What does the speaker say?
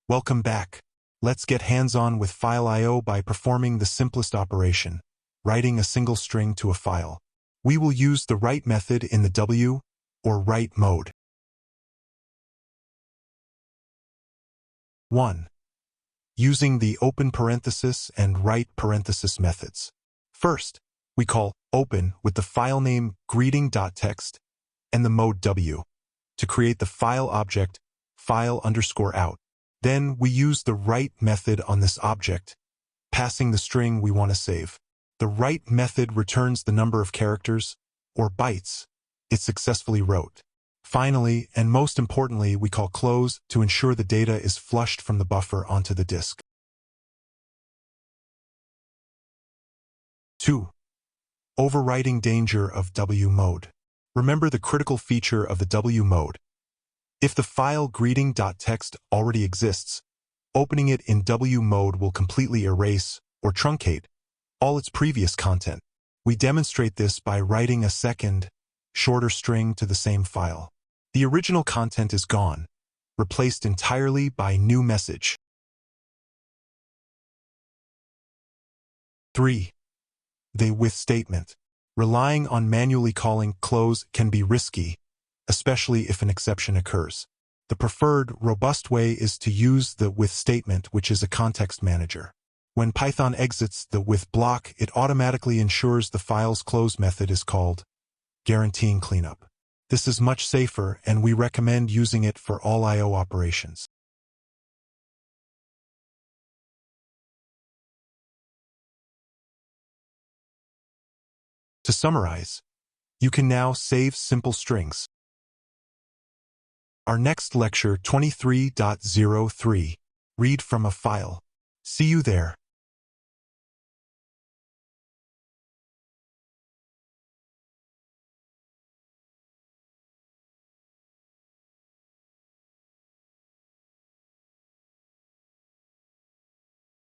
Welcome back. Let's get hands-on with file I/O by performing the simplest operation, writing a single string to a file. We will use the write method in the W or write mode. 1. Using the open parenthesis and write parenthesis methods. First, we call open with the file name greeting.txt and the mode W to create the file object file_out. Then we use the write method on this object, passing the string we want to save. The write method returns the number of characters, or bytes, it successfully wrote. Finally, and most importantly, we call close to ensure the data is flushed from the buffer onto the disk. 2. Overwriting danger of W mode. Remember the critical feature of the W mode. If the file greeting.txt already exists, opening it in W mode will completely erase or truncate all its previous content. We demonstrate this by writing a second, shorter string to the same file. The original content is gone, replaced entirely by new message. 3. The with statement. Relying on manually calling close can be risky, especially if an exception occurs. The preferred, robust way is to use the with statement, which is a context manager. When Python exits the with block, it automatically ensures the file's close method is called, guaranteeing cleanup. This is much safer, and we recommend using it for all I/O operations. To summarize, you can now save simple strings. Our next lecture 23.03, read from a file. See you there.